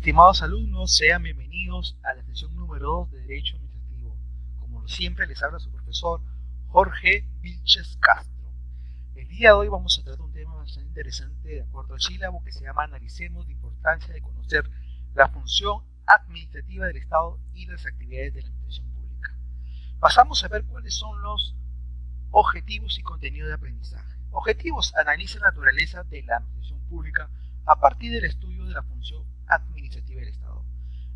Estimados alumnos, sean bienvenidos a la sesión número 2 de Derecho Administrativo. Como siempre, les habla su profesor Jorge Vilches Castro. El día de hoy vamos a tratar un tema bastante interesante de acuerdo al sílabo que se llama Analicemos la importancia de conocer la función administrativa del Estado y las actividades de la administración pública. Pasamos a ver cuáles son los objetivos y contenido de aprendizaje. Objetivos: analiza la naturaleza de la administración pública a partir del estudio de la función administrativa del Estado.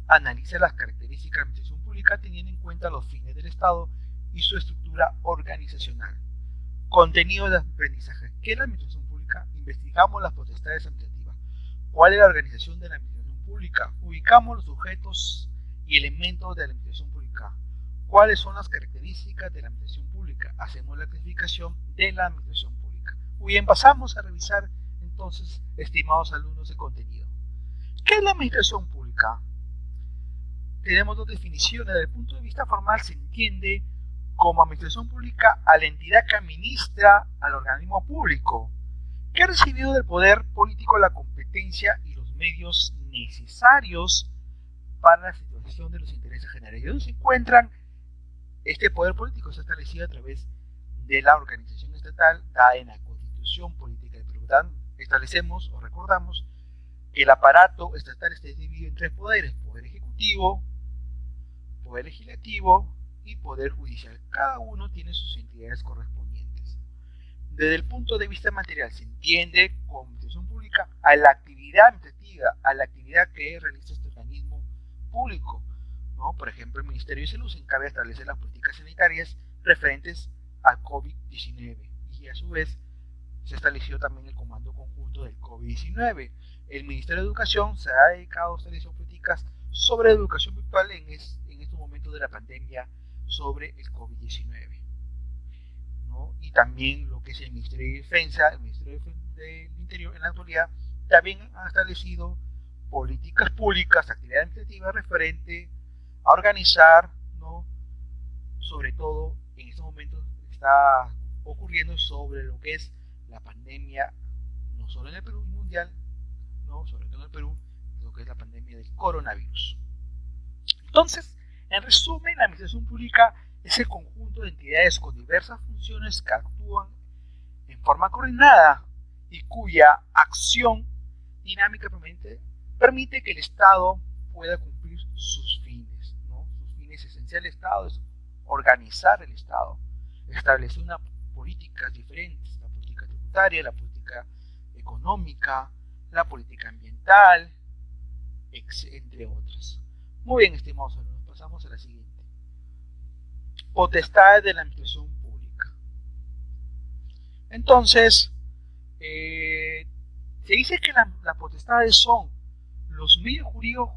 Analiza las características de la administración pública teniendo en cuenta los fines del Estado y su estructura organizacional. Contenido de aprendizaje. ¿Qué es la administración pública? Investigamos las potestades administrativas. ¿Cuál es la organización de la administración pública? Ubicamos los sujetos y elementos de la administración pública. ¿Cuáles son las características de la administración pública? Hacemos la clasificación de la administración pública. Muy bien, pasamos a revisar entonces, estimados alumnos, el contenido. ¿Qué es la administración pública? Tenemos dos definiciones. Desde el punto de vista formal se entiende como administración pública a la entidad que administra al organismo público, que ha recibido del poder político la competencia y los medios necesarios para la situación de los intereses generales. ¿Y dónde se encuentran? Este poder político está establecido a través de la organización estatal dada en la Constitución Política del Perú. Establecemos o recordamos que el aparato estatal está dividido en tres poderes: poder ejecutivo, poder legislativo y poder judicial. Cada uno tiene sus entidades correspondientes. Desde el punto de vista material se entiende como administración pública a la actividad administrativa, a la actividad que realiza este organismo público, ¿no? Por ejemplo, el Ministerio de Salud se encarga de establecer las políticas sanitarias referentes al COVID-19 y a su vez se estableció también el comando conjunto del COVID-19. El Ministerio de Educación se ha dedicado a establecer políticas sobre educación virtual en estos momentos de la pandemia sobre el COVID-19, ¿no? Y también lo que es el Ministerio de Defensa, el Ministerio del Interior en la actualidad también ha establecido políticas públicas, actividades administrativas referente a organizar, ¿no? Sobre todo en estos momentos está ocurriendo sobre lo que es la pandemia, no solo en el Perú, mundial, no, sobre todo en el Perú, lo que es la pandemia del coronavirus. Entonces, en resumen, la administración pública es el conjunto de entidades con diversas funciones que actúan en forma coordinada y cuya acción dinámica permite que el Estado pueda cumplir sus fines, ¿no? Sus fines esenciales del Estado es organizar el Estado, establecer unas políticas diferentes, la política tributaria, la política económica, la política ambiental, entre otras. Muy bien, estimados alumnos, pasamos a la siguiente. Potestades de la administración pública. Entonces, se dice que las potestades son los medios jurídicos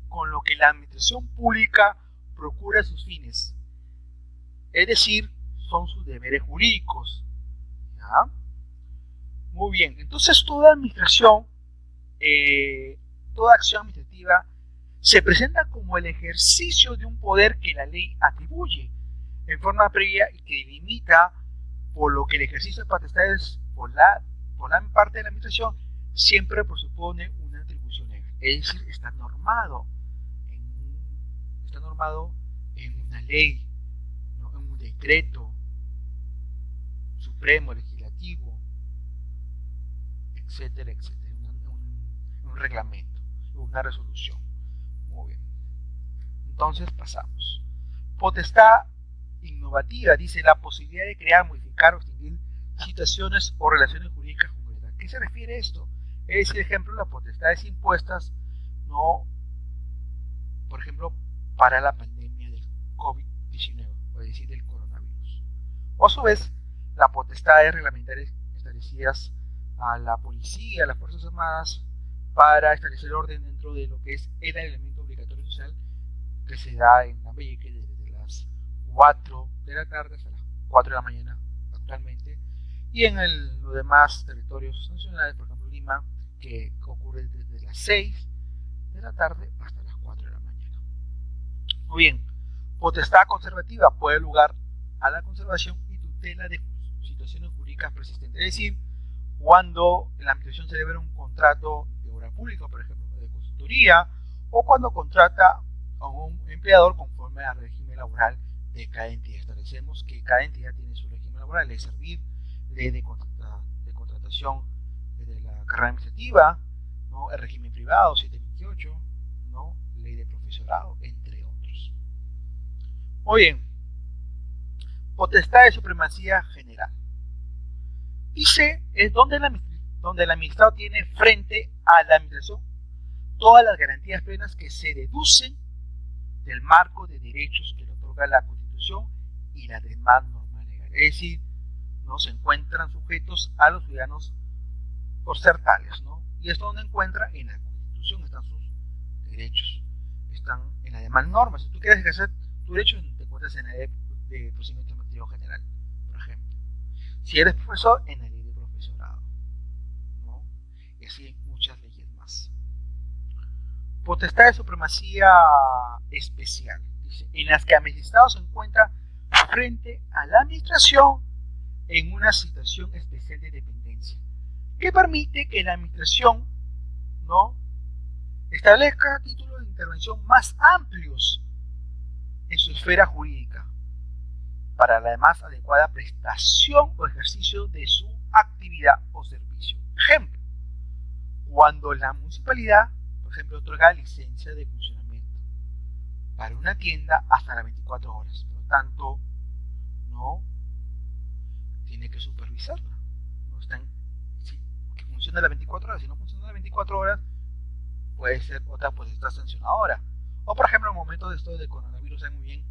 con lo que la administración pública procura sus fines. Es decir, son sus deberes jurídicos. ¿Ya? Muy bien, entonces toda administración, toda acción administrativa se presenta como el ejercicio de un poder que la ley atribuye en forma previa y que limita, por lo que el ejercicio de potestades por la parte de la administración siempre presupone una atribución legal. Es decir, está normado en una ley, ¿no? En un decreto supremo, legislativo, etcétera, etcétera, un reglamento, una resolución. Muy bien. Entonces pasamos. Potestad innovativa, dice la posibilidad de crear, modificar o extinguir situaciones o relaciones jurídicas concretas. ¿Qué se refiere a esto? Es decir, ejemplo, las potestades impuestas, ¿no? Por ejemplo, para la pandemia del COVID-19, es decir, del coronavirus. O a su vez, las potestades reglamentarias establecidas a la policía, a las Fuerzas Armadas, para establecer orden dentro de lo que es el elemento obligatorio social que se da en Lambayeque desde las 4 de la tarde hasta las 4 de la mañana actualmente, y en los demás territorios nacionales, por ejemplo Lima, que ocurre desde las 6 de la tarde hasta las 4 de la mañana. Muy bien, potestad conservativa puede dar lugar a la conservación y tutela de situaciones jurídicas persistentes, es decir, cuando la administración celebra un contrato de obra pública, por ejemplo, de consultoría, o cuando contrata a un empleador conforme al régimen laboral de cada entidad. Establecemos que cada entidad tiene su régimen laboral, ley de servir, ley de contratación de la carrera administrativa, ¿no? El régimen privado 728, ¿no? Ley de profesorado, entre otros. Muy bien, potestad de supremacía general. Dice, es donde el administrado tiene frente a la administración todas las garantías plenas que se deducen del marco de derechos que le otorga la Constitución y las demás normas legales. Es decir, no se encuentran sujetos a los ciudadanos por ser tales, ¿no? Y esto donde encuentra en la Constitución están sus derechos, están en las demás normas. Si tú quieres ejercer tu derecho, te encuentras en la ley de procedimiento administrativo general, por ejemplo. Si eres profesor, en la ley de profesorado, ¿no? Y así muchas leyes más. Potestad de supremacía especial, dice, en las que el magistrado se encuentra frente a la administración en una situación especial de dependencia, que permite que la administración, ¿no?, establezca títulos de intervención más amplios en su esfera jurídica para la más adecuada prestación o ejercicio de su actividad o servicio. Ejemplo, cuando la municipalidad, por ejemplo, otorga licencia de funcionamiento para una tienda hasta las 24 horas, por lo tanto, no tiene que supervisarla. No está que funcione las 24 horas. Si no funciona las 24 horas, puede ser otra potestad sancionadora. O, por ejemplo, en momentos de esto de coronavirus, saben muy bien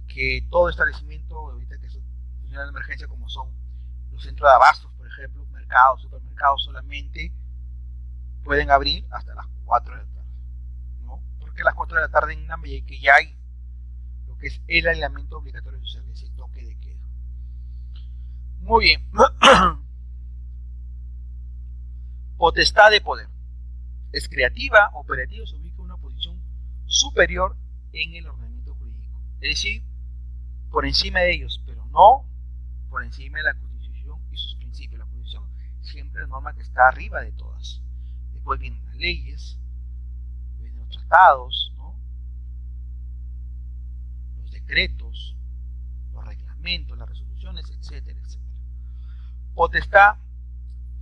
que todo establecimiento, ahorita que funciona en emergencia, como son los centros de abastos, por ejemplo, mercados, supermercados, solamente pueden abrir hasta las 4 de la tarde, ¿no? Porque a las 4 de la tarde en Namibia que ya hay lo que es el aislamiento obligatorio social, ese toque de queda. Muy bien. Potestad de poder. Es creativa, operativa, se ubica en una posición superior en el ordenamiento jurídico. Es decir, por encima de ellos, pero no por encima de la Constitución y sus principios. La Constitución siempre es la norma que está arriba de todas. Después vienen las leyes, vienen los tratados, ¿no?, los decretos, los reglamentos, las resoluciones, etcétera, etcétera. Potestad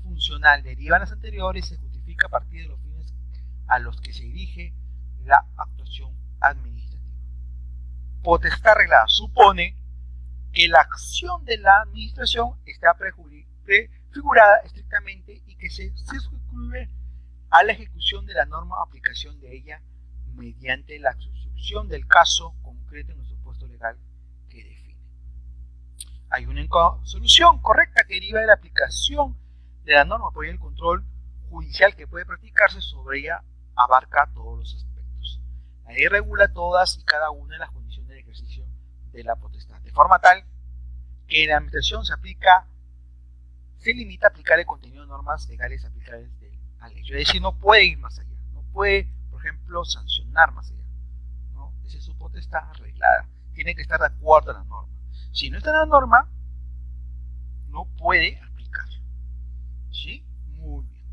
funcional deriva en las anteriores y se justifica a partir de los fines a los que se dirige la actuación administrativa. Potestad reglada supone que la acción de la administración está prefigurada estrictamente y que se circunscribe a la ejecución de la norma o aplicación de ella mediante la suscripción del caso concreto en el supuesto legal que define. Hay una solución correcta que deriva de la aplicación de la norma, por el control judicial que puede practicarse sobre ella abarca todos los aspectos. La ley regula todas y cada una de las condiciones de ejercicio de la potestad, de forma tal que en la administración se limita a aplicar el contenido de normas legales aplicables al hecho. Es decir, no puede ir más allá, no puede, por ejemplo, sancionar más allá, ¿no? Esa es su potestad arreglada, tiene que estar de acuerdo a la norma. Si no está en la norma, no puede aplicarlo. ¿Sí? Muy bien.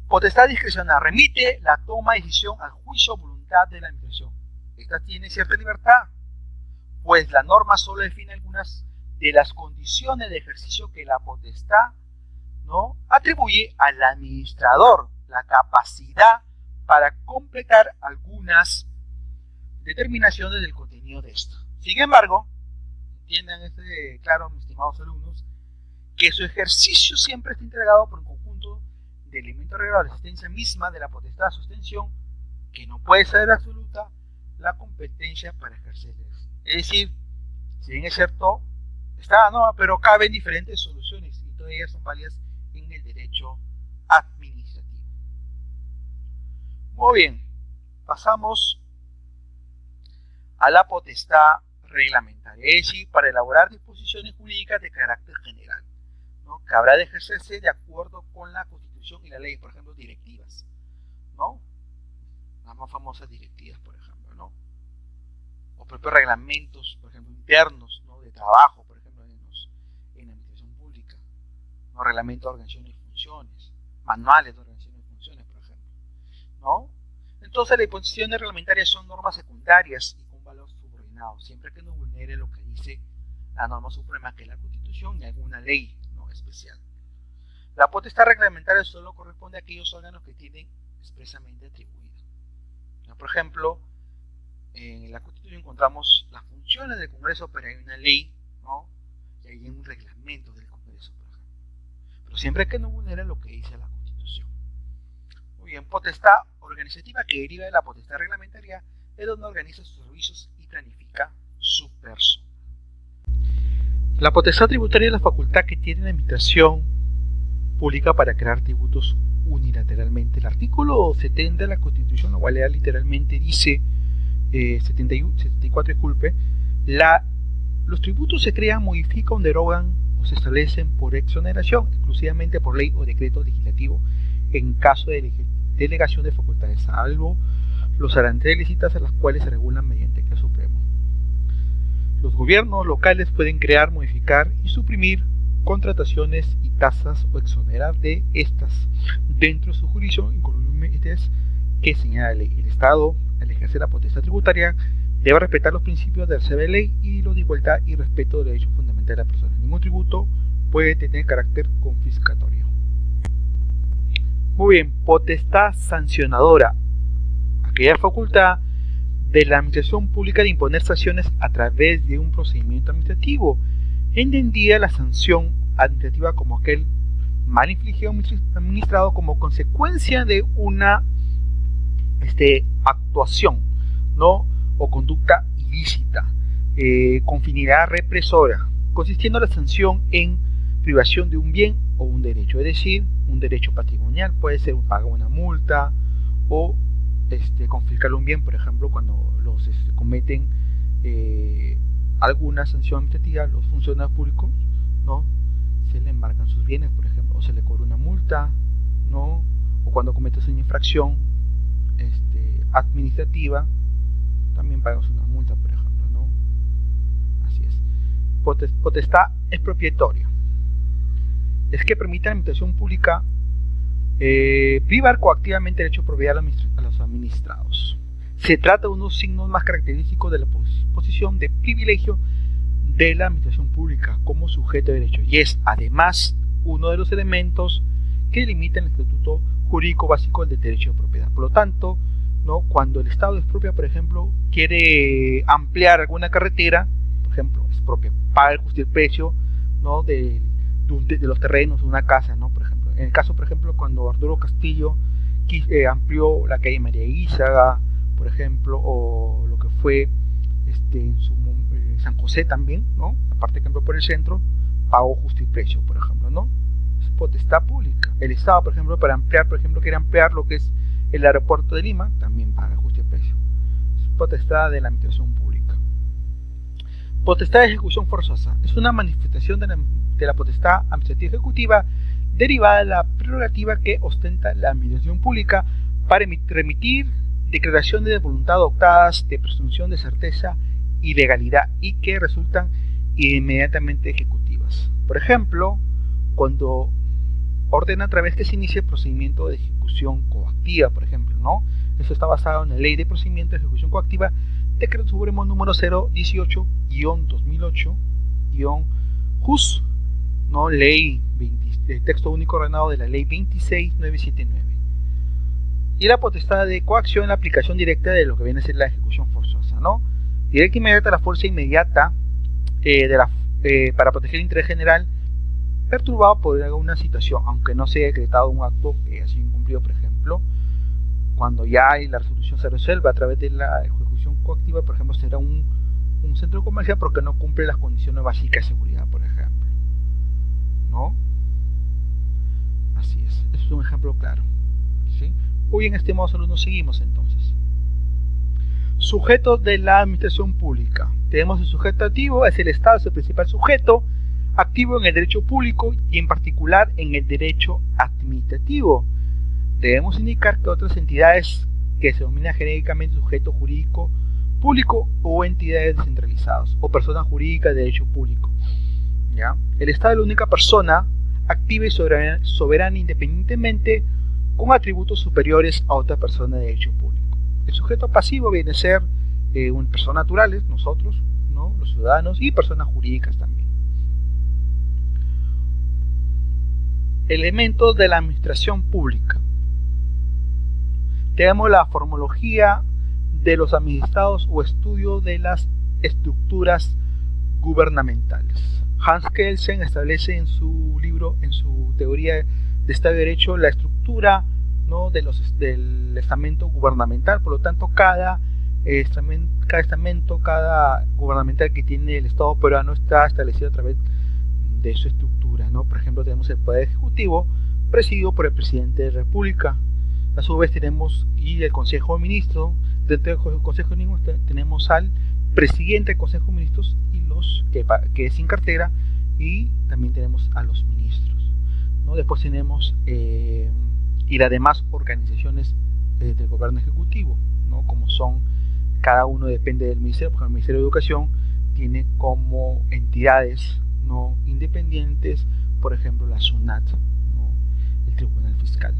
Potestad discrecional. Remite la toma de decisión al juicio o voluntad de la administración. Esta tiene cierta libertad, pues la norma solo define algunas de las condiciones de ejercicio que la potestad, ¿no?, atribuye al administrador la capacidad para completar algunas determinaciones del contenido de esto. Sin embargo, entiendan claro, mis estimados alumnos, que su ejercicio siempre está integrado por un conjunto de elementos regulados de la existencia misma de la potestad de sustención, que no puede ser absoluta la competencia para ejercerles. Es decir, si bien es cierto, está, ¿no?, pero caben diferentes soluciones y todas ellas son válidas en el derecho administrativo. Muy bien, pasamos a la potestad reglamentaria, es decir, para elaborar disposiciones jurídicas de carácter general, ¿no?, que habrá de ejercerse de acuerdo con la Constitución y la ley, por ejemplo, directivas, ¿no?, las más famosas directivas, por ejemplo, ¿no?, o propios reglamentos, por ejemplo, internos, ¿no?, de trabajo, por ejemplo, en la administración pública, ¿no?, reglamentos de organización y funciones, manuales de organización y funciones, por ejemplo, ¿no? Entonces las disposiciones reglamentarias son normas secundarias y con valor subordinado, siempre que no vulnere lo que dice la norma suprema, que es la Constitución, ni alguna ley no especial. La potestad reglamentaria solo corresponde a aquellos órganos que tienen expresamente atribuida. Por ejemplo, en la Constitución encontramos las funciones del Congreso, pero hay una ley, ¿no? Y hay un reglamento del Congreso, por ejemplo. Pero siempre que no vulnere lo que dice la Constitución. Muy bien, potestad organizativa, que deriva de la potestad reglamentaria, es donde organiza sus servicios y planifica su persona. La potestad tributaria es la facultad que tiene la administración pública para crear tributos unilateralmente. El artículo 70 de la Constitución, lo cual literalmente dice 74, disculpe, los tributos se crean, modifican, derogan o se establecen por exoneración, exclusivamente por ley o decreto legislativo, en caso de delegación de facultades, salvo los aranceles citas, a las cuales se regulan mediante decreto supremo. Los gobiernos locales pueden crear, modificar y suprimir contrataciones y tasas o exonerar de estas dentro de su jurisdicción con los límites que señala la ley. El Estado, al ejercer la potestad tributaria, debe respetar los principios del deber de ley y los de igualdad y respeto de los derechos fundamentales de la persona. Ningún tributo puede tener carácter confiscatorio. Muy bien, potestad sancionadora, aquella facultad de la administración pública de imponer sanciones a través de un procedimiento administrativo. Entendía la sanción administrativa como aquel mal infligido administrado como consecuencia de una actuación, ¿no? O conducta ilícita, con finalidad represora, consistiendo la sanción en privación de un bien o un derecho, es decir, un derecho patrimonial, puede ser pagar una multa o confiscar un bien, por ejemplo, cuando los cometen alguna sanción administrativa, los funcionarios públicos, ¿no? Se le embargan sus bienes, por ejemplo, o se le cobra una multa, ¿no? O cuando cometes una infracción administrativa, también pagas una multa, por ejemplo, ¿no? Así es. Potestad expropiatoria es que permite a la administración pública privar coactivamente el derecho de propiedad a los administrados. Se trata de unos signos más característicos de la posición de privilegio de la administración pública como sujeto de derecho, y es además uno de los elementos que limitan el estatuto jurídico básico del derecho de propiedad. Por lo tanto, ¿no? Cuando el Estado expropia, por ejemplo, quiere ampliar alguna carretera, por ejemplo, expropia, paga el justo precio, ¿no? de los terrenos de una casa, ¿no? Por ejemplo, en el caso, por ejemplo, cuando Arturo Castillo amplió la calle María Guizaga, por ejemplo, o lo que fue San José también, ¿no? Aparte que amplió por el centro, pagó justo y precio, por ejemplo, ¿no? Es potestad pública. El Estado, por ejemplo, para ampliar, por ejemplo, quiere ampliar lo que es el aeropuerto de Lima, también paga justo y precio. Es potestad de la administración pública. Potestad de ejecución forzosa es una manifestación de la potestad administrativa ejecutiva derivada de la prerrogativa que ostenta la administración pública para remitir declaraciones de voluntad adoptadas de presunción de certeza y legalidad y que resultan inmediatamente ejecutivas. Por ejemplo, cuando ordena a través que se inicie el procedimiento de ejecución coactiva, por ejemplo, ¿no? Eso está basado en la Ley de Procedimiento de Ejecución Coactiva, Decreto Supremo número 018-2008-JUS, ¿no? Ley texto único ordenado de la Ley 26979. Y la potestad de coacción en la aplicación directa de lo que viene a ser la ejecución forzosa, ¿no? Directa e inmediata, la fuerza inmediata para proteger el interés general perturbado por alguna situación, aunque no se haya decretado un acto que ha sido incumplido, por ejemplo, cuando ya la resolución se resuelve a través de la ejecución coactiva, por ejemplo, será un centro comercial porque no cumple las condiciones básicas de seguridad, por ejemplo, ¿no? Así es, eso es un ejemplo claro, ¿sí? Hoy en este modo nos seguimos entonces. Sujetos de la administración pública. Tenemos el sujeto activo, es el Estado, es el principal sujeto activo en el derecho público y en particular en el derecho administrativo. Debemos indicar que otras entidades que se denominan genéricamente sujeto jurídico público o entidades descentralizadas o personas jurídicas de derecho público, ¿ya? El Estado es la única persona activa y soberana independientemente con atributos superiores a otra persona de derecho público. El sujeto pasivo viene a ser personas naturales, nosotros, ¿no? Los ciudadanos, y personas jurídicas también. Elementos de la administración pública. Tenemos la formología de los administrados o estudio de las estructuras gubernamentales. Hans Kelsen establece en su libro, en su teoría de Estado de Derecho, la estructura, ¿no?, del estamento gubernamental. Por lo tanto, cada estamento, cada gubernamental que tiene el Estado peruano está establecido a través de su estructura, ¿no? Por ejemplo, tenemos el Poder Ejecutivo, presidido por el Presidente de la República. A su vez tenemos el Consejo de Ministros. Dentro del Consejo de Ministros tenemos al Presidente del Consejo de Ministros y los que es sin cartera, y también tenemos a los ministros, ¿no? Después tenemos y las demás organizaciones del gobierno ejecutivo, ¿no? Como son, cada uno depende del ministerio. Por ejemplo, el Ministerio de Educación tiene como entidades, ¿no?, independientes, por ejemplo, la SUNAT, ¿no?, el Tribunal Fiscal,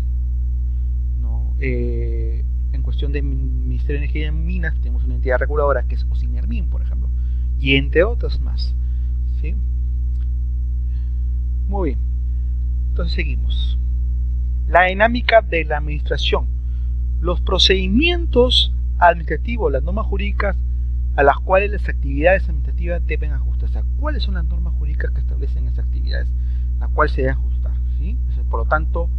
¿no? En cuestión del Ministerio de Energía y Minas tenemos una entidad reguladora que es OSINERMIN, por ejemplo, y entre otras más, ¿sí? Muy bien, entonces seguimos. La dinámica de la administración. Los procedimientos administrativos, las normas jurídicas a las cuales las actividades administrativas deben ajustarse. ¿Cuáles son las normas jurídicas que establecen esas actividades, las cuales se deben ajustar? ¿Sí? Por lo tanto,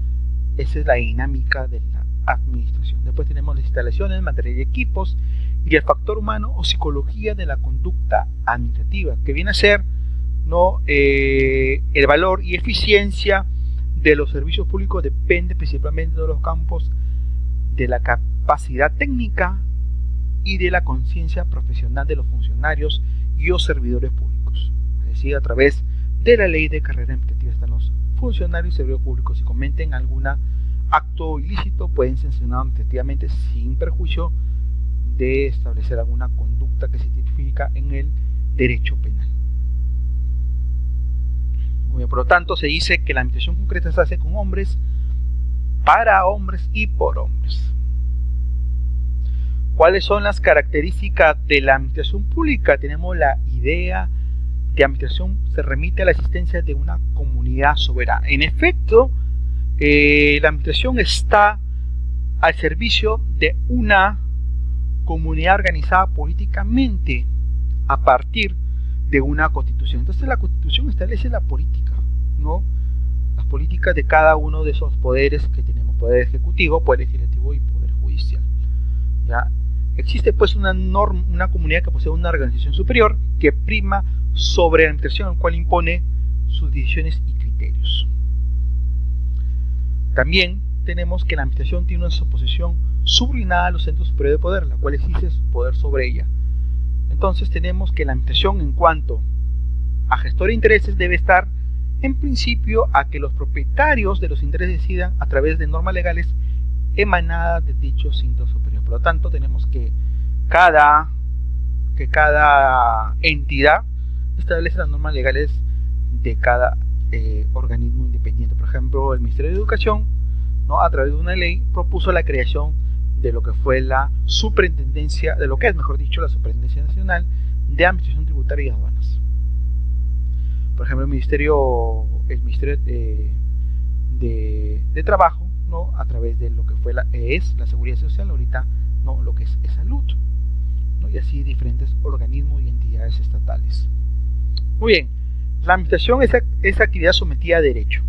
esa es la dinámica de la administración. Después tenemos las instalaciones, material y equipos, y el factor humano o psicología de la conducta administrativa, que viene a ser, ¿no?, el valor y eficiencia de los servicios públicos depende principalmente de los campos de la capacidad técnica y de la conciencia profesional de los funcionarios y los servidores públicos. Es decir, a través de la ley de carrera administrativa están los funcionarios y servidores públicos. Si cometen algún acto ilícito, pueden ser sancionados administrativamente sin perjuicio de establecer alguna conducta que se tipifica en el derecho penal. Muy bien, por lo tanto, se dice que la administración concreta se hace con hombres, para hombres y por hombres. ¿Cuáles son las características de la administración pública? Tenemos la idea de administración, se remite a la existencia de una comunidad soberana. En efecto, la administración está al servicio de una comunidad organizada políticamente a partir de una constitución. Entonces la constitución establece la política, ¿no?, las políticas de cada uno de esos poderes que tenemos: poder ejecutivo, poder legislativo y poder judicial. ¿Ya? Existe pues una comunidad que posee una organización superior que prima sobre la administración, el cual impone sus decisiones y criterios. También tenemos que la administración tiene una posición subordinada a los centros superiores de poder, la cual exige su poder sobre ella. Entonces tenemos que la administración, en cuanto a gestor de intereses, debe estar en principio a que los propietarios de los intereses decidan a través de normas legales emanadas de dichos centros superiores. Por lo tanto, tenemos que cada entidad establece las normas legales de cada organismo independiente. Por ejemplo, el Ministerio de Educación, ¿no?, a través de una ley propuso la creación de lo que fue la superintendencia, de lo que es, mejor dicho, la Superintendencia Nacional de Administración Tributaria y Aduanas. Por ejemplo, el Ministerio de Trabajo, ¿no?, a través de lo que fue la Seguridad Social, ahorita, ¿no?, lo que es salud, ¿no?, y así diferentes organismos y entidades estatales. Muy bien, la administración es actividad sometida a derecho,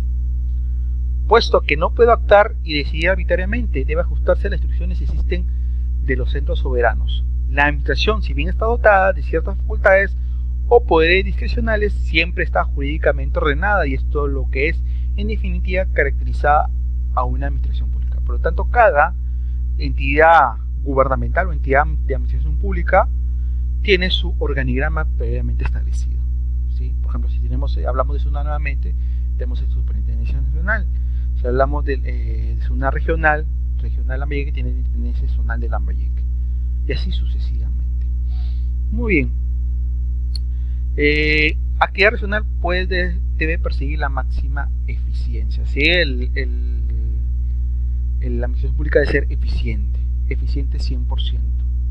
puesto que no puede actuar y decidir arbitrariamente, debe ajustarse a las instrucciones que existen de los centros soberanos. La administración, si bien está dotada de ciertas facultades o poderes discrecionales, siempre está jurídicamente ordenada, y esto es lo que es, en definitiva, caracterizada a una administración pública. Por lo tanto, cada entidad gubernamental o entidad de administración pública tiene su organigrama previamente establecido, ¿sí? Por ejemplo, si hablamos de SUNAT nuevamente, tenemos el Superintendencia Nacional. Si hablamos de SUNAT regional Lambayeque, tiene el Intendencia Zonal de Lambayeque, y así sucesivamente. Muy bien. Actividad regional debe perseguir la máxima eficiencia, ¿sí? La administración pública debe ser eficiente. eficiente 100%,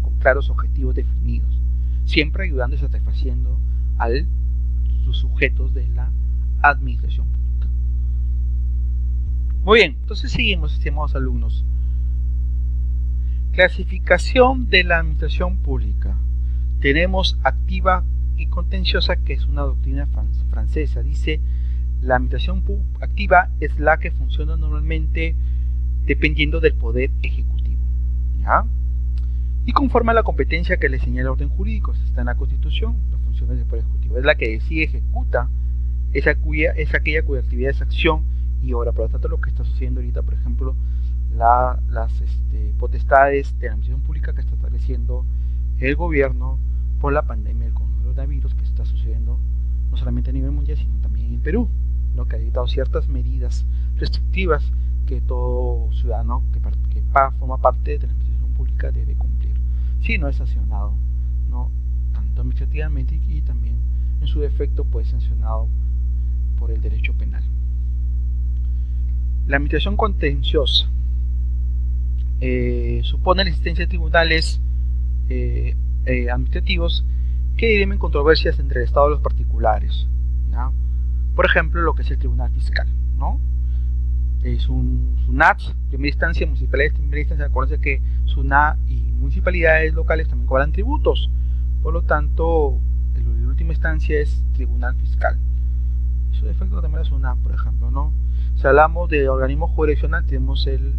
con claros objetivos definidos, siempre ayudando y satisfaciendo a los sujetos de la administración pública. Muy bien, entonces seguimos, estimados alumnos. Clasificación de la administración pública. Tenemos activa y contenciosa, que es una doctrina francesa. Dice: la administración activa es la que funciona normalmente dependiendo del poder ejecutivo, ¿ya? Y conforme a la competencia que le señala el orden jurídico. Está en la Constitución. Las funciones del poder ejecutivo es la que decide, ejecuta, es aquella cuya actividad es acción y obra. Por lo tanto, lo que está sucediendo ahorita, por ejemplo, las potestades de la administración pública que está estableciendo el gobierno por la pandemia del coronavirus, que está sucediendo no solamente a nivel mundial, sino también en el Perú, ¿no? Que ha dictado ciertas medidas restrictivas que todo ciudadano que forma parte de la administración pública debe cumplir, si no es sancionado, ¿no? Tanto administrativamente y también en su defecto pues sancionado por el derecho penal. La administración contenciosa supone la existencia de tribunales administrativos que dirimen controversias entre el Estado y los particulares, ¿no? Por ejemplo, lo que es el Tribunal Fiscal, ¿no? Es un SUNAT, primera instancia, municipalidades, primera instancia. Acuérdense que SUNAT y municipalidades locales también cobran tributos, por lo tanto, en última instancia es Tribunal Fiscal. Su defecto también es SUNAT, por ejemplo, ¿no? Si hablamos de organismo jurisdiccional, tenemos el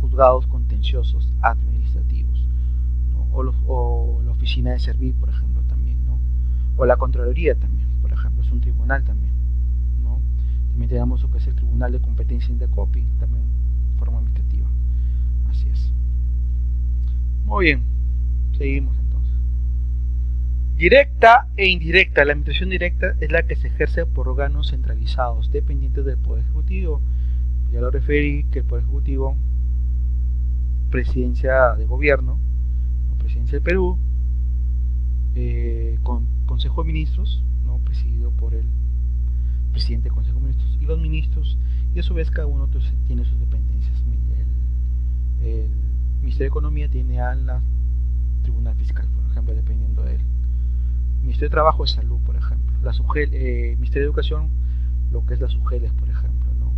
juzgados contenciosos administrativos, ¿no? O la oficina de servir, por ejemplo, también, ¿no? O la Contraloría también, por ejemplo, es un tribunal también, ¿no? También tenemos lo que es el Tribunal de Competencia Indecopi, también forma administrativa. Así es. Muy bien, seguimos entonces. Directa e indirecta. La administración directa es la que se ejerce por órganos centralizados, dependientes del Poder Ejecutivo. Ya lo referí, que el Poder Ejecutivo, presidencia de gobierno, presidencia del Perú, con Consejo de Ministros, ¿no? Presidido por el presidente del Consejo de Ministros y los ministros, y a su vez cada uno tiene sus dependencias. El Ministerio de Economía tiene a la Tribunal Fiscal, por ejemplo, dependiendo de él. El Ministerio de Trabajo es Salud, por ejemplo. Ministerio de Educación, lo que es las UGELES, por ejemplo, ¿no?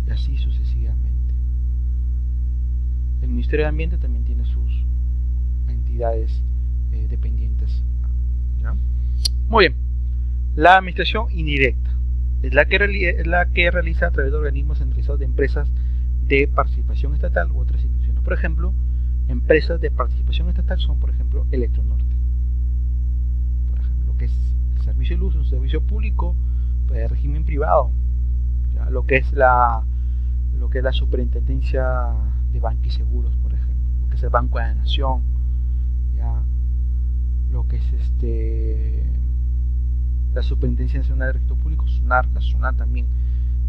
Y así sucesivamente. El Ministerio de Ambiente también tiene sus entidades dependientes, ¿ya? Muy bien. La administración indirecta es la que realiza a través de organismos centralizados de empresas de participación estatal u otras instituciones. Por ejemplo, empresas de participación estatal son, por ejemplo, Electronorte. Por ejemplo, lo que es el servicio de luz, un servicio público de régimen privado, ¿ya? Lo que es la superintendencia de Banca y Seguros, por ejemplo, lo que es el Banco de la Nación, ¿ya? Lo que es la Superintendencia Nacional de Registro Público, SUNAR, la SUNAR también,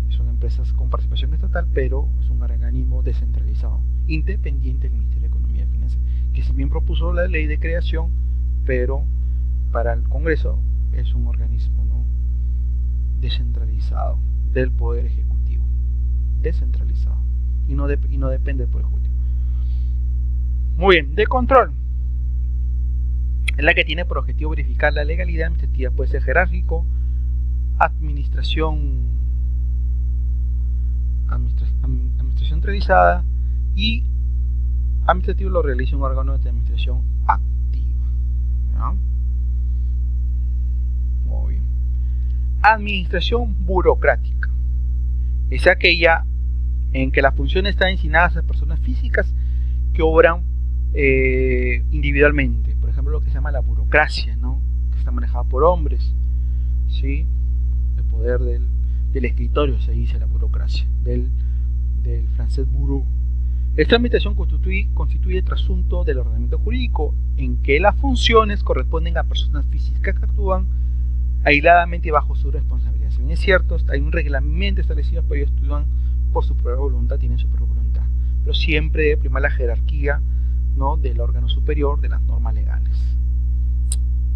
son empresas con participación estatal, pero es un organismo descentralizado, independiente del Ministerio de Economía y Finanzas, que si bien propuso la ley de creación, pero para el Congreso es un organismo, ¿no?, descentralizado del Poder Ejecutivo, descentralizado, y no depende del Poder Ejecutivo. Muy bien, de control. Es la que tiene por objetivo verificar la legalidad administrativa, puede ser jerárquico, administración centralizada, y administrativo lo realiza un órgano de administración activa, ¿ya? Muy bien. Administración burocrática es aquella en que las funciones están asignadas a personas físicas que obran individualmente. Por ejemplo, lo que se llama la burocracia, ¿no?, que está manejada por hombres, ¿sí? El poder del escritorio, se dice la burocracia, del francés bureau. Esta administración constituye el trasunto del ordenamiento jurídico, en que las funciones corresponden a personas físicas que actúan aisladamente y bajo su responsabilidad. Si bien es cierto, hay un reglamento establecido, pero ellos actúan por su propia voluntad, tienen su propia voluntad, pero siempre debe primar la jerarquía, ¿no?, del órgano superior, de las normas legales.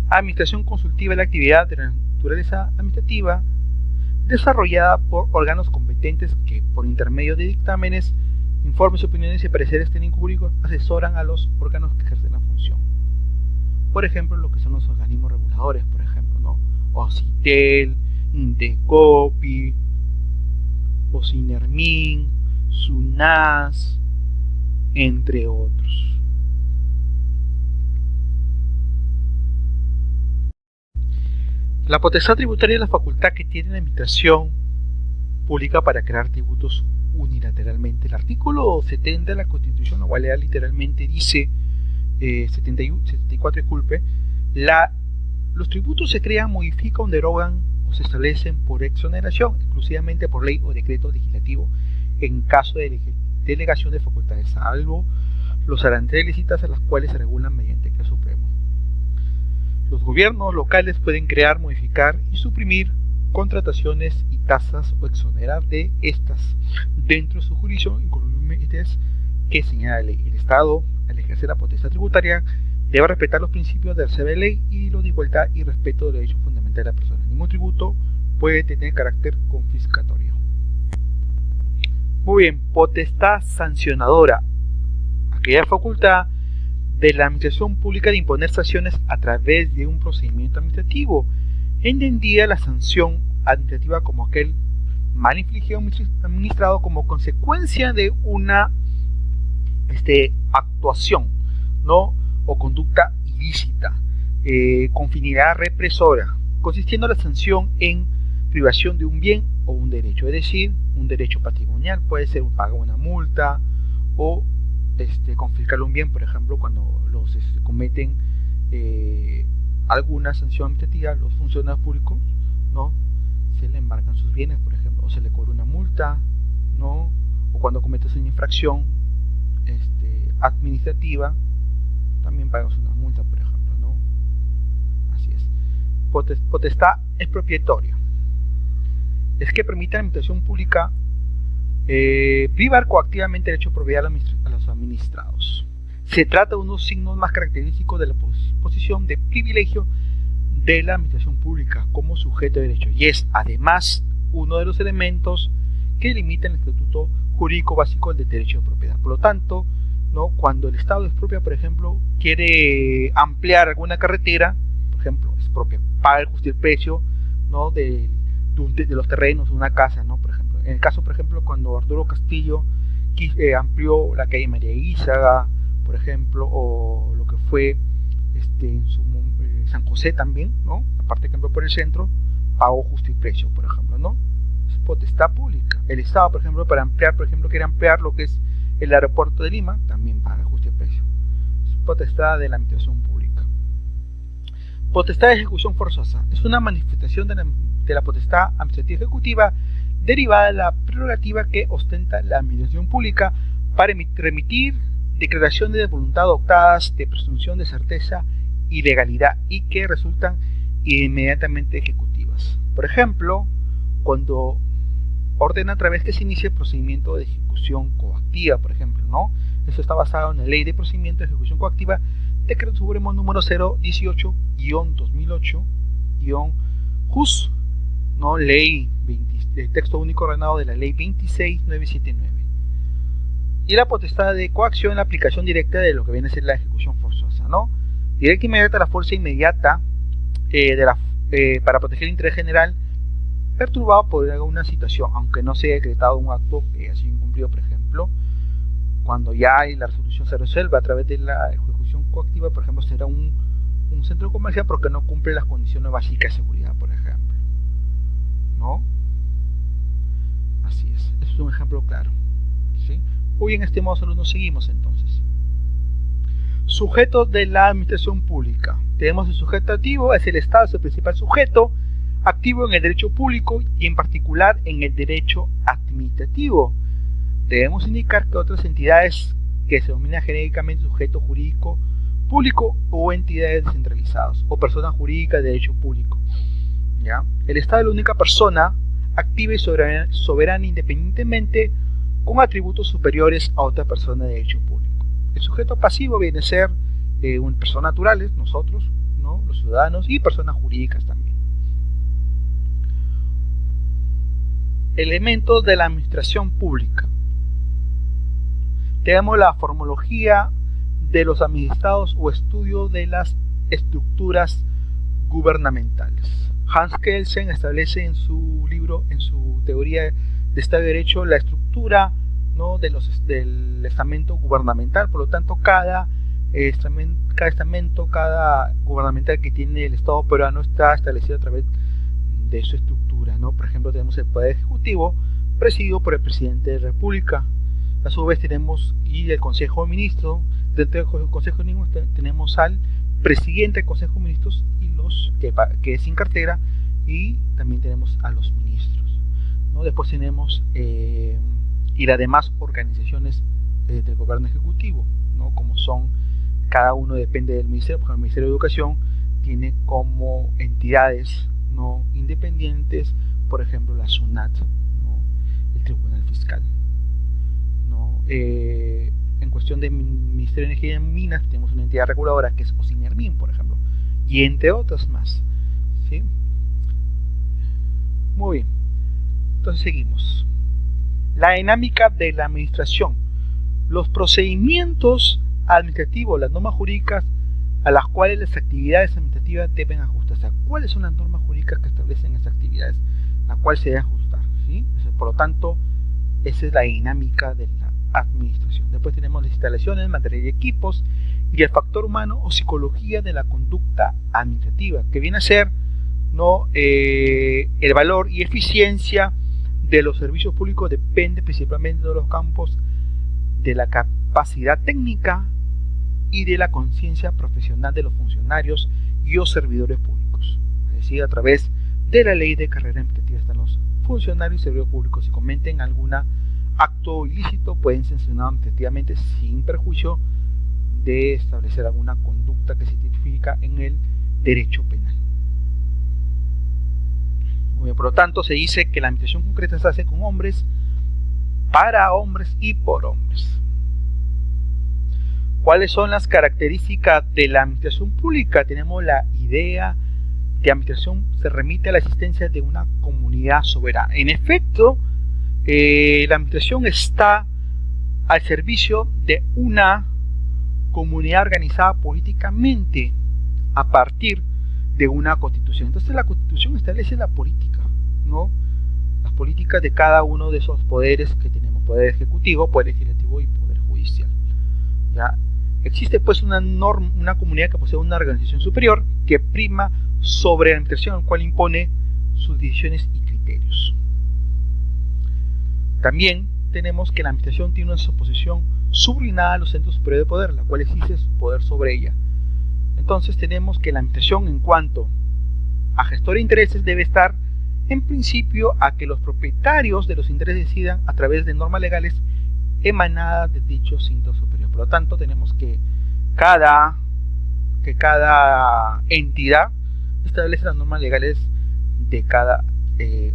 Administración consultiva es la actividad de la naturaleza administrativa desarrollada por órganos competentes que, por intermedio de dictámenes, informes, opiniones y pareceres técnicos jurídicos asesoran a los órganos que ejercen la función. Por ejemplo, lo que son los organismos reguladores, por ejemplo, ¿no? OCITEL, INDECOPI, OCINERMIN, SUNAS, entre otros. La potestad tributaria es la facultad que tiene la administración pública para crear tributos unilateralmente. El artículo 70 de la Constitución, la cual literalmente dice 74, disculpe, los tributos se crean, modifican, derogan o se establecen por exoneración, exclusivamente por ley o decreto legislativo, en caso de delegación de facultades, salvo los aranceles citas a las cuales se regulan mediante decreto supremo. Los gobiernos locales pueden crear, modificar y suprimir contrataciones y tasas o exonerar de estas dentro de su jurisdicción y con límites que señala la ley. El Estado, al ejercer la potestad tributaria, debe respetar los principios del deber de ley y los de igualdad y respeto de los derechos fundamentales de la persona. Ningún tributo puede tener carácter confiscatorio. Muy bien, potestad sancionadora. Aquella facultad de la administración pública de imponer sanciones a través de un procedimiento administrativo. Entendía la sanción administrativa como aquel mal infligido administrado como consecuencia de una actuación, ¿no? O conducta ilícita, con finalidad represora, consistiendo la sanción en privación de un bien o un derecho, es decir, un derecho patrimonial, puede ser pagar una multa o confiscar un bien, por ejemplo, cuando los cometen alguna sanción administrativa, los funcionarios públicos, ¿no? Se le embargan sus bienes, por ejemplo, o se le cobra una multa, ¿no? O cuando cometes una infracción administrativa, también pagas una multa, por ejemplo, ¿no? Así es. Potestad expropiatoria. Es que permite a la administración pública privar coactivamente el derecho de propiedad a los administrados. Se trata de unos signos más característicos de la posición de privilegio de la administración pública como sujeto de derecho y es además uno de los elementos que limitan el estatuto jurídico básico del derecho de propiedad. Por lo tanto, ¿no? Cuando el Estado expropia, por ejemplo, quiere ampliar alguna carretera, por ejemplo, expropia, paga el justo precio, ¿no? de los terrenos de una casa, ¿no? Por ejemplo, en el caso, por ejemplo, cuando Arturo Castillo amplió la calle María Guizaga, por ejemplo, o lo que fue San José también, ¿no? Aparte que amplió por el centro, pagó justo y precio, por ejemplo, ¿no? Es potestad pública. El Estado, por ejemplo, para ampliar, por ejemplo, quiere ampliar lo que es el aeropuerto de Lima, también paga justo y precio. Es potestad de la administración pública. Potestad de ejecución forzosa. Es una manifestación de la potestad administrativa ejecutiva derivada de la prerrogativa que ostenta la administración pública para remitir declaraciones de voluntad adoptadas de presunción de certeza y legalidad y que resultan inmediatamente ejecutivas. Por ejemplo, cuando ordena a través que se inicie el procedimiento de ejecución coactiva, por ejemplo, ¿no? Eso está basado en la Ley de Procedimiento de Ejecución Coactiva, Decreto Supremo número 018-18-JUS, ¿no? Ley texto único ordenado de la Ley 26979. Y la potestad de coacción en la aplicación directa de lo que viene a ser la ejecución forzosa, ¿no? Directa e inmediata, la fuerza inmediata para proteger el interés general perturbado por alguna situación, aunque no se haya decretado un acto que ha sido incumplido, por ejemplo, cuando ya la resolución se resuelve a través de la ejecución coactiva, por ejemplo, será un centro comercial porque no cumple las condiciones básicas de seguridad, por ejemplo, ¿no? Así es, eso es un ejemplo claro, ¿sí? Muy bien, estimados alumnos, seguimos entonces. Sujetos de la administración pública. Tenemos el sujeto activo, es el Estado, es el principal sujeto activo en el derecho público y en particular en el derecho administrativo. Debemos indicar que otras entidades que se denominan genéricamente sujeto jurídico público o entidades descentralizadas o personas jurídicas de derecho público. ¿Ya? El Estado es la única persona activa y soberana independientemente con atributos superiores a otra persona de derecho público. El sujeto pasivo viene a ser personas naturales, nosotros, ¿no? Los ciudadanos, y personas jurídicas también. Elementos de la administración pública. Tenemos la formología de los administrados o estudio de las estructuras gubernamentales. Hans Kelsen establece en su libro, en su teoría de Estado de Derecho, la estructura, ¿no?, del estamento gubernamental. Por lo tanto, cada estamento, cada gubernamental que tiene el Estado peruano está establecido a través de su estructura, ¿no? Por ejemplo, tenemos el Poder Ejecutivo, presidido por el Presidente de la República. A su vez tenemos el Consejo de Ministros. Dentro del Consejo de Ministros tenemos al Presidente del Consejo de Ministros y los que es sin cartera, y también tenemos a los ministros, ¿no? Después tenemos y las demás organizaciones del gobierno ejecutivo, ¿no? Como son, cada uno depende del ministerio. Por ejemplo, el Ministerio de Educación tiene como entidades, ¿no?, independientes, por ejemplo, la SUNAT, ¿no?, el Tribunal Fiscal, ¿no? En cuestión de Ministerio de Energía y Minas tenemos una entidad reguladora que es OSINERMIN, por ejemplo, y entre otras más, ¿sí? Muy bien, entonces seguimos. La dinámica de la administración, los procedimientos administrativos, las normas jurídicas a las cuales las actividades administrativas deben ajustarse. ¿Cuáles son las normas jurídicas que establecen esas actividades, las cuales se deben ajustar? ¿Sí? Por lo tanto, esa es la dinámica de la administración. Después tenemos las instalaciones, material y equipos, y el factor humano o psicología de la conducta administrativa, que viene a ser, ¿no?, el valor y eficiencia de los servicios públicos depende principalmente de los campos de la capacidad técnica y de la conciencia profesional de los funcionarios y o servidores públicos. Es decir, a través de la ley de carrera administrativa están los funcionarios y servidores públicos. Si cometen algún acto ilícito, pueden ser sancionados administrativamente sin perjuicio de establecer alguna conducta que se tipifica en el derecho penal. Muy bien, por lo tanto, se dice que la administración concreta se hace con hombres, para hombres y por hombres. ¿Cuáles son las características de la administración pública? Tenemos la idea de administración, se remite a la existencia de una comunidad soberana. En efecto, la administración está al servicio de una comunidad organizada políticamente a partir de una constitución. Entonces la constitución establece la política, ¿no?, las políticas de cada uno de esos poderes que tenemos: poder ejecutivo, poder legislativo y poder judicial. ¿Ya? Existe pues una comunidad que posee una organización superior que prima sobre la administración, el cual impone sus decisiones y criterios. También tenemos que la administración tiene una posición subordinada a los centros superiores de poder, la cual exige su poder sobre ella. Entonces tenemos que la administración, en cuanto a gestor de intereses, debe estar en principio a que los propietarios de los intereses decidan a través de normas legales emanadas de dicho centro superior. Por lo tanto, tenemos que cada entidad establece las normas legales de cada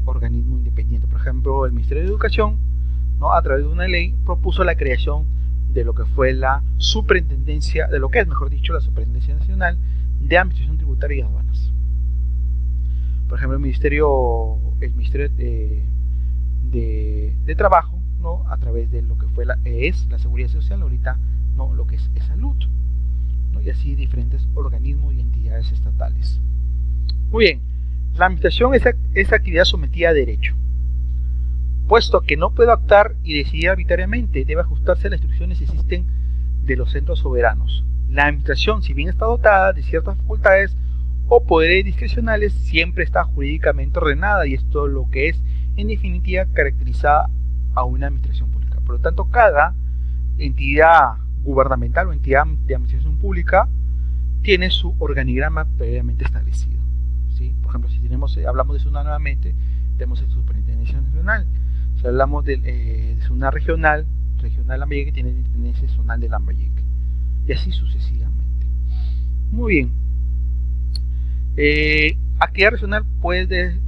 organismo independiente. Por ejemplo, el Ministerio de Educación, ¿no?, a través de una ley propuso la creación de lo que fue la superintendencia, de lo que es, mejor dicho, la Superintendencia Nacional de Administración Tributaria y Aduanas. Por ejemplo, el Ministerio de Trabajo, ¿no?, a través de lo que fue la Seguridad Social, ahorita, ¿no?, lo que es salud, ¿no?, y así diferentes organismos y entidades estatales. Muy bien, la administración es actividad sometida a derecho, puesto que no puede actuar y decidir arbitrariamente, debe ajustarse a las instrucciones que existen de los centros soberanos. La administración, si bien está dotada de ciertas facultades o poderes discrecionales, siempre está jurídicamente ordenada, y esto es lo que es, en definitiva, caracterizada a una administración pública. Por lo tanto, cada entidad gubernamental o entidad de administración pública tiene su organigrama previamente establecido, ¿sí? Por ejemplo, si hablamos de SUNAT nuevamente, tenemos el Superintendencia Nacional. Si hablamos de SUNAT regional Lambayeque, tiene la Intendencia Zonal de Lambayeque, y así sucesivamente. Muy bien. Actividad regional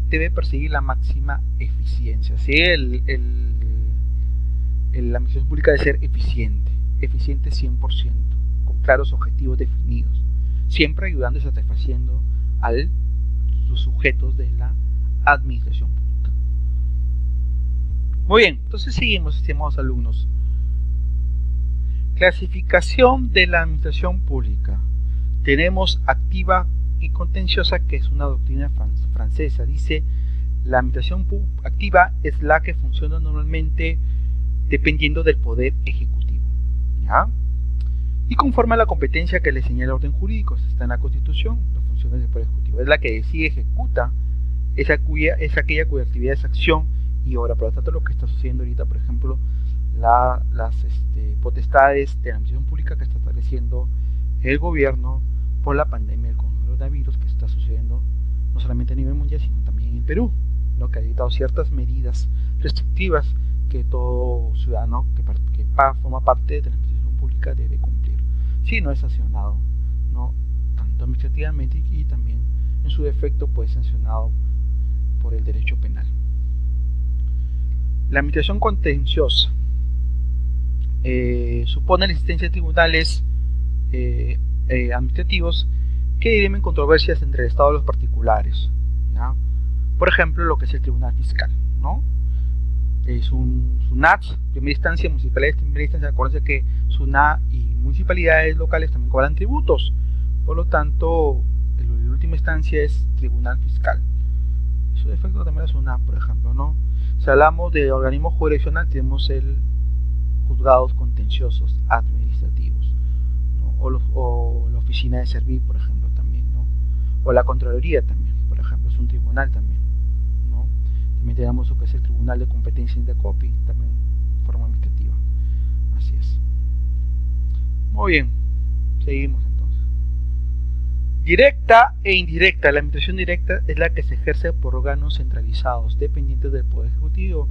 debe perseguir la máxima eficiencia, ¿sí? La administración pública debe ser eficiente 100%, con claros objetivos definidos, siempre ayudando y satisfaciendo a los sujetos de la administración pública. Muy bien, entonces seguimos, estimados alumnos. Clasificación de la administración pública. Tenemos activa y contenciosa, que es una doctrina francesa. Dice, la administración activa es la que funciona normalmente dependiendo del poder ejecutivo, ¿ya? Y conforme a la competencia que le señala el orden jurídico, está en la Constitución, las funciones del poder ejecutivo. Es la que decide, ejecuta, es aquella cuya actividad es acción y obra. Por lo tanto, lo que está sucediendo ahorita, por ejemplo, las potestades de la administración pública que está estableciendo el gobierno por la pandemia del coronavirus que está sucediendo no solamente a nivel mundial, sino también en el Perú, ¿no? Que ha dictado ciertas medidas restrictivas que todo ciudadano que forma parte de la administración pública debe cumplir, si no es sancionado, ¿no? Tanto administrativamente y también en su defecto puede ser sancionado por el derecho penal. La administración contenciosa supone la existencia de tribunales administrativos que dirimen controversias entre el Estado y los particulares, ¿no? Por ejemplo, lo que es el Tribunal Fiscal, ¿no? Es un SUNAT, primera instancia, municipalidades, primera instancia. Acuérdense que SUNAT y municipalidades locales también cobran tributos, por lo tanto, en última instancia es Tribunal Fiscal. Su defecto también es SUNAT, por ejemplo, ¿no? Si hablamos de organismo jurisdiccional, tenemos el juzgados contenciosos administrativos, ¿no? O la oficina de servir, por ejemplo, también, ¿no? O la Contraloría también, por ejemplo, es un tribunal también, ¿no? También tenemos lo que es el Tribunal de Competencia Indecopi, también forma administrativa. Así es. Muy bien, seguimos entonces. Directa e indirecta. La administración directa es la que se ejerce por órganos centralizados, dependientes del Poder Ejecutivo.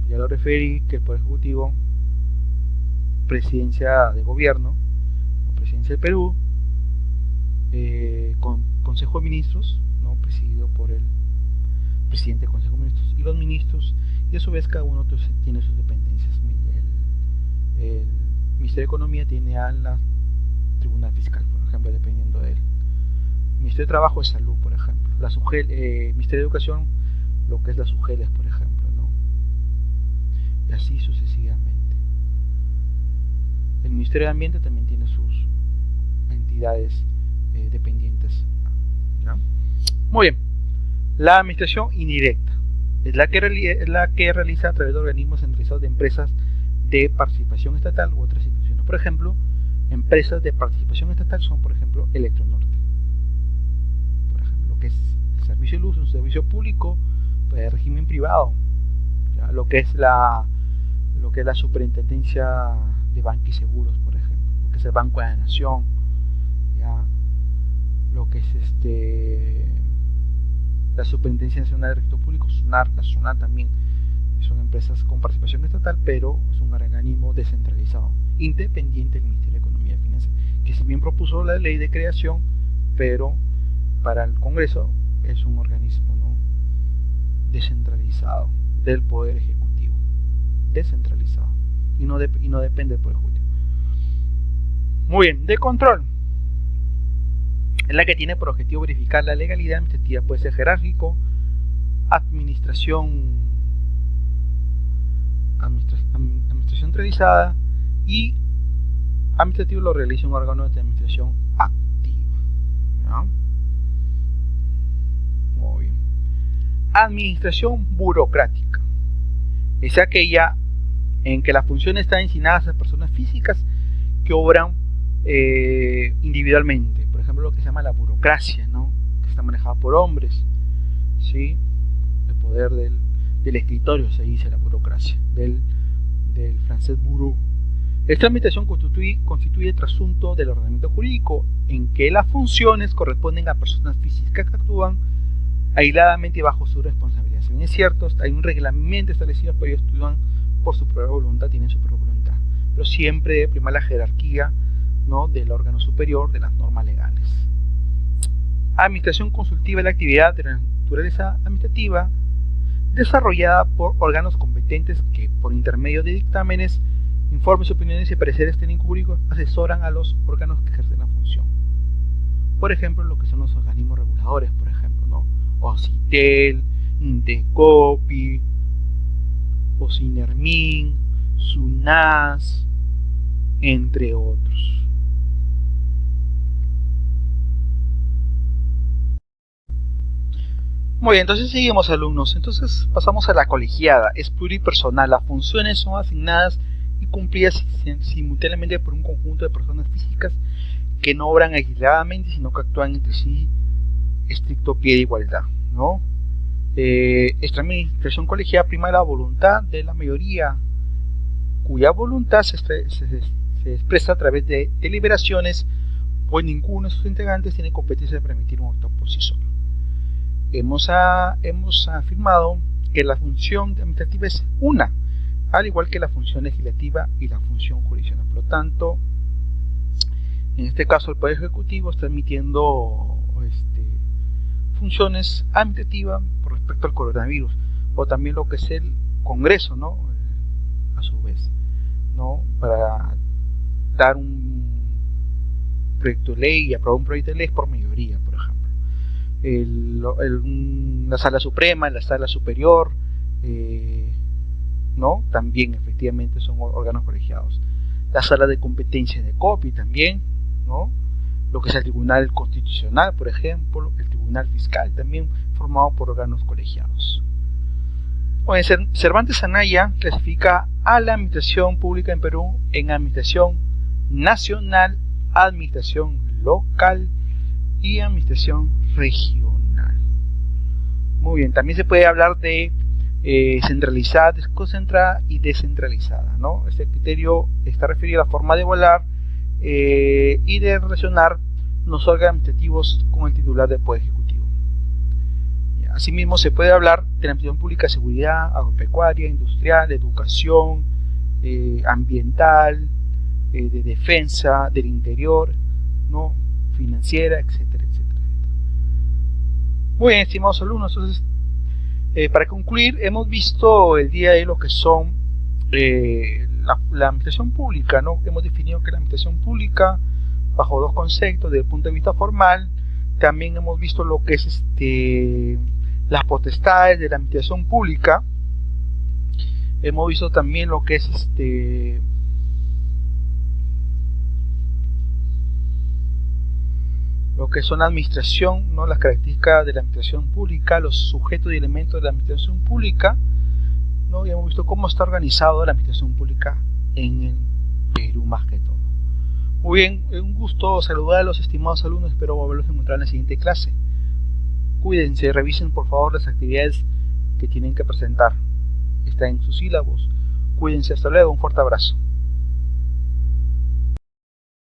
Ya lo referí, que el Poder Ejecutivo, presidencia de gobierno, presidencia del Perú, con Consejo de Ministros, ¿no? Presidido por el presidente del Consejo de Ministros y los ministros, y a su vez cada uno tiene sus dependencias. El Ministerio de Economía tiene a la Tribunal Fiscal, por ejemplo, dependiendo de él. El Ministerio de Trabajo es Salud, por ejemplo. Ministerio de Educación, lo que es las UGELES, por ejemplo, ¿no? Y así sucesivamente. El Ministerio de Ambiente también tiene sus entidades dependientes, ¿ya? Muy bien. La administración indirecta es la que realiza a través de organismos centralizados de empresas de participación estatal u otras instituciones. Por ejemplo, empresas de participación estatal son, por ejemplo, Electronorte. Por ejemplo, lo que es el servicio de luz, un servicio público de régimen privado, ¿ya? Lo que es la superintendencia de Banca y Seguros, por ejemplo, lo que es el Banco de la Nación, ¿ya? Lo que es la Superintendencia Nacional de Registro Público, SUNAR, la SUNAT también, son empresas con participación estatal, pero es un organismo descentralizado, independiente del Ministerio de Economía y Finanzas, que si bien propuso la ley de creación, pero para el Congreso es un organismo, ¿no?, descentralizado del Poder Ejecutivo, descentralizado, y no depende del Poder Ejecutivo. Muy bien, de control. Es la que tiene por objetivo verificar la legalidad administrativa, puede ser jerárquico, administración centralizada, y administrativo lo realiza un órgano de administración activa, ¿ya? Muy bien. Administración burocrática es aquella en que las funciones están asignadas a personas físicas que obran individualmente. Por ejemplo, lo que se llama la burocracia, ¿no?, que está manejada por hombres, ¿sí? El poder del escritorio, se dice la burocracia, del francés bureau. Esta administración constituye el trasunto del ordenamiento jurídico, en que las funciones corresponden a personas físicas que actúan aisladamente y bajo su responsabilidad. Si bien es cierto, hay un reglamento establecido, pero ellos actúan por su propia voluntad, tienen su propia voluntad, pero siempre debe primar la jerarquía, ¿no?, del órgano superior, de las normas legales. Administración consultiva es la actividad de la naturaleza administrativa desarrollada por órganos competentes que, por intermedio de dictámenes, informes, opiniones y pareceres técnicos jurídicos, asesoran a los órganos que ejercen la función. Por ejemplo, lo que son los organismos reguladores, por ejemplo, ¿no?, OCITEL, Indecopi, OCINERMIN, SUNAS, entre otros. Muy bien, entonces seguimos, alumnos. Entonces pasamos a la colegiada. Es pluripersonal. Las funciones son asignadas y cumplidas simultáneamente por un conjunto de personas físicas que no obran aisladamente, sino que actúan entre sí estricto pie de igualdad, ¿no? Esta administración colegiada prima la voluntad de la mayoría, cuya voluntad se expresa a través de deliberaciones, pues ninguno de sus integrantes tiene competencia de permitir un acto por sí solo. Hemos afirmado que la función administrativa es una, al igual que la función legislativa y la función jurisdiccional. Por lo tanto, en este caso el Poder Ejecutivo está emitiendo funciones administrativas por respecto al coronavirus, o también lo que es el Congreso, ¿no? A su vez, ¿no? Para dar un proyecto de ley y aprobar un proyecto de ley por mayoría, por ejemplo. La Sala Suprema, la Sala Superior, ¿no? También efectivamente son órganos colegiados. La Sala de Competencia de COPI también, ¿no? Lo que es el Tribunal Constitucional, por ejemplo, el Tribunal Fiscal, también formado por órganos colegiados. Bueno, Cervantes Anaya clasifica a la administración pública en Perú en administración nacional, administración local y administración regional. Muy bien, también se puede hablar de centralizada, desconcentrada y descentralizada, ¿no? Este criterio está referido a la forma de evaluar y de relacionar los órganos administrativos con el titular del Poder Ejecutivo. Asimismo, se puede hablar de la administración pública de seguridad, agropecuaria, industrial, de educación, ambiental, de defensa, del interior, ¿no? Financiera, etcétera, etcétera. Muy bien, estimados alumnos, entonces, para concluir, hemos visto el día de hoy lo que son la administración pública, ¿no? Hemos definido que la administración pública, bajo dos conceptos, desde el punto de vista formal. También hemos visto lo que es las potestades de la administración pública. Hemos visto también lo que es lo que son la administración, ¿no? Las características de la administración pública, los sujetos y elementos de la administración pública, ¿no? Y hemos visto cómo está organizado la administración pública en el Perú más que todo. Muy bien, un gusto saludar a los estimados alumnos, espero volverlos a encontrar en la siguiente clase. Cuídense, revisen por favor las actividades que tienen que presentar, está en sus sílabos. Cuídense, hasta luego, un fuerte abrazo.